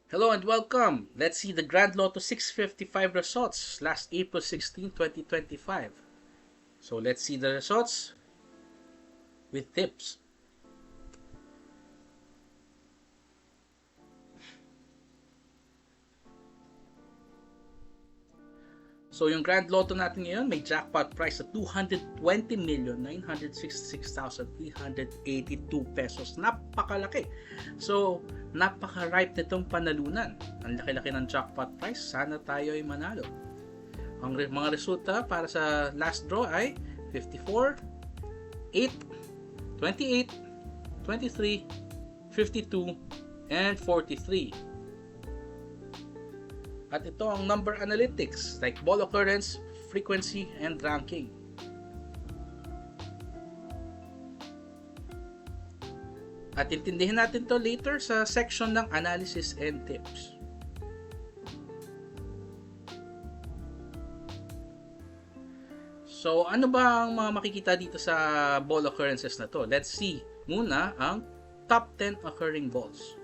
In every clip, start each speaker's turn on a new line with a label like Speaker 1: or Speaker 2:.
Speaker 1: Hello and welcome. Let's see the Grand Lotto 655 results last April 16, 2025. So let's see the results with tips. So yung Grand Lotto natin ngayon may jackpot price at 220,966,382 pesos. Napakalaki. So napaka-ripe nitong panalunan. Ang laki-laki ng jackpot price. Sana tayo ay manalo. Ang mga resulta para sa last draw ay 54, 8, 28, 23, 52, and 43. At ito ang number analytics like ball occurrence, frequency, and ranking. At intindihin natin to later sa section ng analysis and tips. So, ano ba ang mga makikita dito sa ball occurrences na to? Let's see muna ang top 10 occurring balls.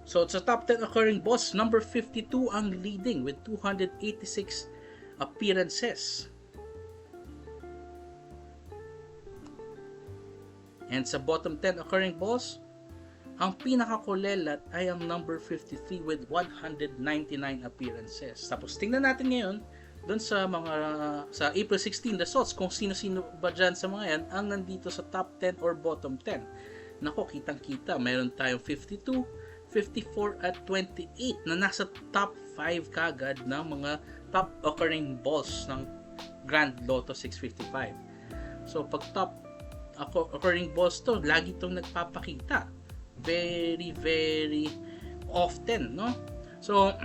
Speaker 1: So, sa top 10 occurring balls, number 52 ang leading with 286 appearances. And sa bottom 10 occurring balls, ang pinakakulelat ay ang number 53 with 199 appearances. Tapos tingnan natin ngayon doon sa sa April 16 results kung sino-sino ba dyan sa mga yan ang nandito sa top 10 or bottom 10. Nako, kitang-kita, mayroon tayong 52, 54 at 28 na nasa top 5 kagad ng mga top occurring balls ng Grand Lotto 655. So pag top occurring balls to, lagi itong nagpapakita very often, no? So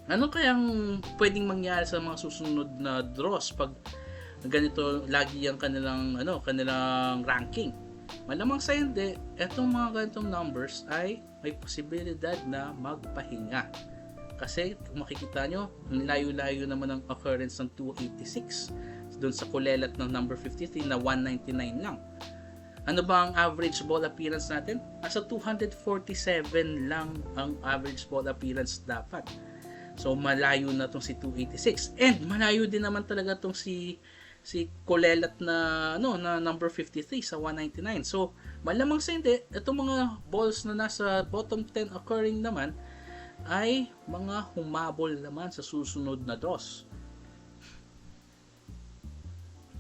Speaker 1: ano kayang pwedeng mangyari sa mga susunod na draws pag ganito lagi ang kanilang ranking? Malamang sa hindi, etong mga ganitong numbers ay may posibilidad na magpahinga. Kasi kung makikita nyo, layo-layo naman ang occurrence ng 286 doon sa kulelat ng number 53 na 199 lang. Ano ba ang average ball appearance natin? Nasa 247 lang ang average ball appearance dapat. So malayo na tong si 286. And malayo din naman talaga tong si kulelat na na number 53 sa 199. So malamang sa hindi, itong mga balls na nasa bottom 10 occurring naman ay mga humabol naman sa susunod na draws.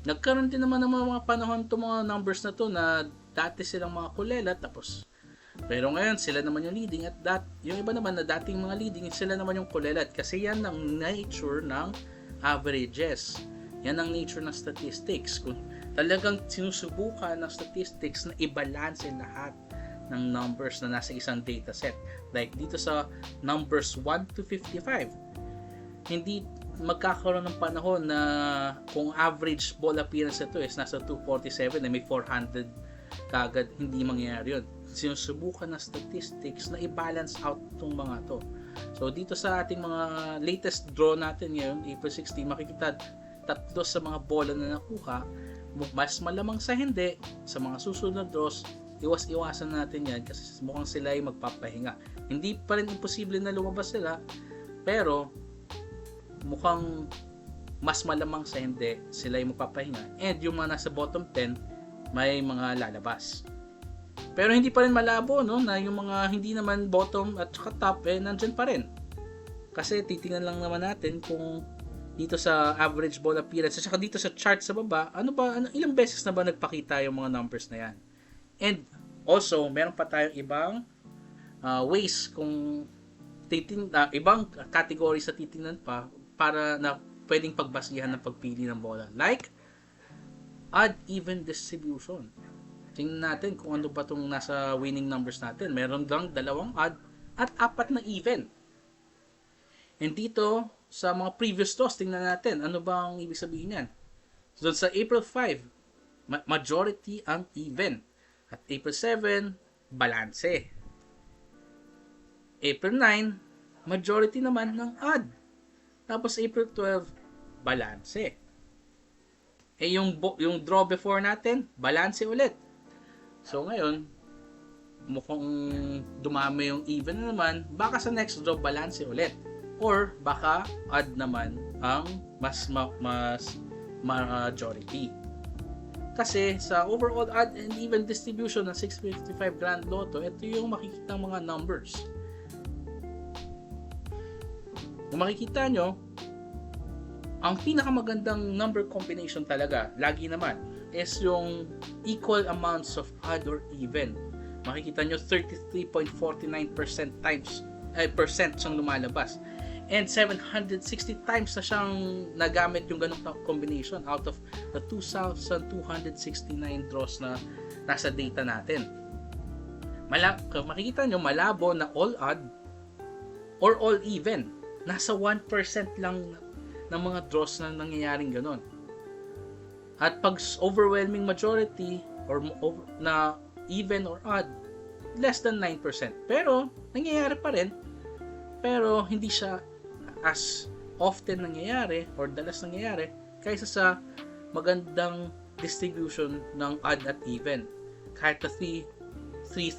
Speaker 1: Nagkaroon din naman ng mga panahon itong mga numbers na to na dati silang mga kulelat tapos pero ngayon sila naman yung leading at yung iba naman na dating mga leading sila naman yung kulelat kasi yan ang nature ng averages. Yan ang nature ng statistics. Kung talagang sinusubukan ng statistics na i-balance lahat ng numbers na nasa isang dataset. Like dito sa numbers 1 to 55, hindi magkakaroon ng panahon na kung average ball appearance ito is nasa 247 na may 400 kagad, hindi mangyayari yun. Sinusubukan ng statistics na i-balance out itong mga to. So dito sa ating mga latest draw natin ngayon, April 16, makikita tatlo sa mga bola na nakuha. Mas malamang sa hindi, sa mga susunod na draws, iwas-iwasan natin yan kasi mukhang sila ay magpapahinga. Hindi pa rin imposible na lumabas sila, pero mukhang mas malamang sa hindi sila ay magpapahinga. And yung mga nasa bottom 10, may mga lalabas. Pero hindi pa rin malabo, no, na yung mga hindi naman bottom at saka top nandyan pa rin. Kasi titingnan lang naman natin kung dito sa average ball appearance at saka dito sa chart sa baba, ilang beses na ba nagpakita yung mga numbers na yan. And also, meron pa tayong ibang ways kung ibang categories na titingnan pa para na pwedeng pagbasihan ng pagpili ng bola. Like, odd-even distribution. Tingnan natin kung ano ba itong nasa winning numbers natin. Meron lang 2 odd at 4 na even. And dito, sa mga previous draws, tingnan natin ano ba ang ibig sabihin yan. So, sa April 5, majority ang even. At April 7, balanse. April 9, majority naman ng odd. Tapos April 12, balanse. Yung draw before natin, balanse ulit. So ngayon, mukhang dumami yung even na naman, baka sa next draw balance ulit. Or baka odd naman ang mas majority. Kasi sa overall odd and even distribution ng 655 Grand Lotto, ito yung makikita mga numbers. Kung makikita nyo, ang pinakamagandang number combination talaga, lagi naman, is yung equal amounts of odd or even. Makikita nyo 33.49% percent siyang lumalabas. And 760 times na siyang nagamit yung ganong combination out of the 2,269 draws na nasa data natin. Makikita nyo malabo na all odd or all even. Nasa 1% lang ng mga draws na nangyayaring ganon. At pag overwhelming majority or na even or odd, less than 9%. Pero nangyayari pa rin, pero hindi siya as often nangyayari or dalas nangyayari kaysa sa magandang distribution ng odd at even. Kahit na 3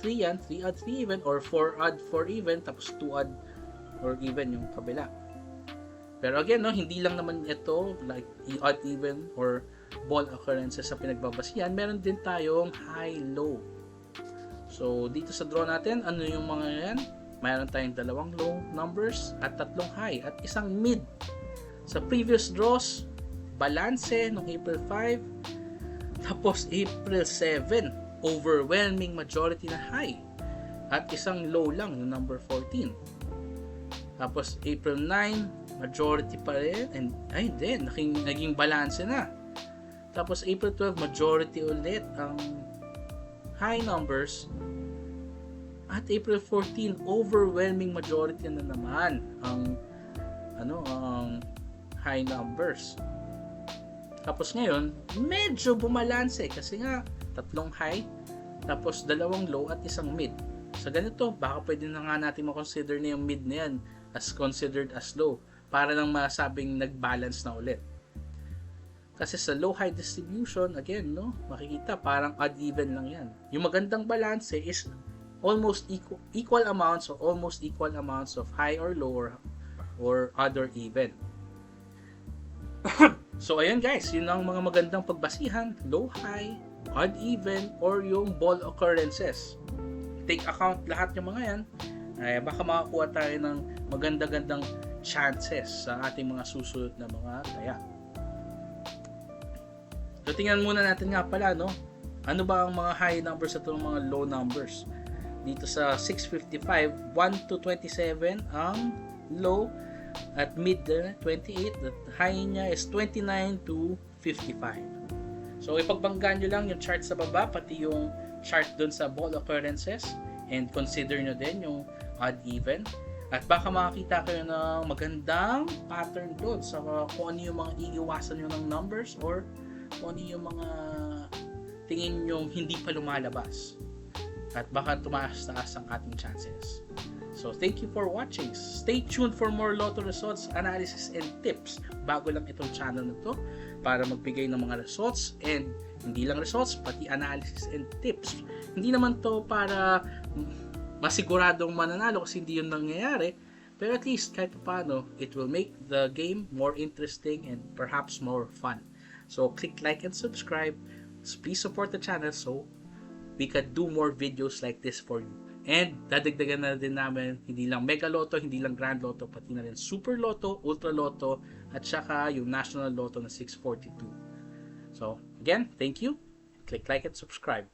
Speaker 1: yan, 3 odd, 3 even, or 4 odd, 4 even, tapos 2 odd or even yung kabila. Pero again, no, hindi lang naman ito like odd, even, or ball occurrences sa pinagbabasihan. Meron din tayong high-low. So, dito sa draw natin, ano yung mga yan? Mayroon tayong 2 low numbers at 3 high at isang mid. Sa previous draws, balanse noong April 5, tapos April 7, overwhelming majority na high at isang low lang yung number 14. Tapos April 9, majority pa rin, and naging balanse na. Tapos April 12, majority ulit ang high numbers. At April 14, overwhelming majority na naman ang high numbers. Tapos ngayon, medyo bumalanse kasi nga 3 high, tapos 2 low at isang mid. Sa ganito, baka pwede na nga natin makonsider na yung mid na yan as considered as low para lang masabing nag-balance na ulit. Kasi sa low-high distribution, again, no, makikita parang odd-even lang yan. Yung magandang balance is almost equal amounts or almost equal amounts of high or low or odd or even. So ayan guys, yun ang mga magandang pagbasihan, low, high, odd, even, or yung ball occurrences. Take account lahat yung mga yan, ay baka makakuha tayo ng maganda-gandang chances sa ating mga susunod na mga taya. So tingnan muna natin nga pala, no? Ano ba ang mga high numbers at mga low numbers? Dito sa 655, 1 to 27 ang low at mid 28, at high niya is 29 to 55. So ipagbanggaan nyo lang yung chart sa baba, pati yung chart dun sa ball occurrences, and consider nyo din yung odd even, at baka makakita kayo ng magandang pattern doon sa kung ano yung mga iiwasan nyo ng numbers or kung ano yung mga tingin nyo hindi pa lumalabas. At baka tumaas-taas ang ating chances. So, thank you for watching. Stay tuned for more Lotto results, analysis, and tips. Bago lang itong channel na to para magbigay ng mga results, and hindi lang results, pati analysis and tips. Hindi naman to para masiguradong mananalo kasi hindi yun nangyayari. Pero at least, kahit paano, it will make the game more interesting and perhaps more fun. So, click like and subscribe. Please support the channel so we can do more videos like this for you. And dadagdagan na din namin hindi lang Mega Lotto, hindi lang Grand Lotto, pati na rin Super Lotto, Ultra Lotto, at saka yung National Lotto na 642. So, again, thank you. Click like and subscribe.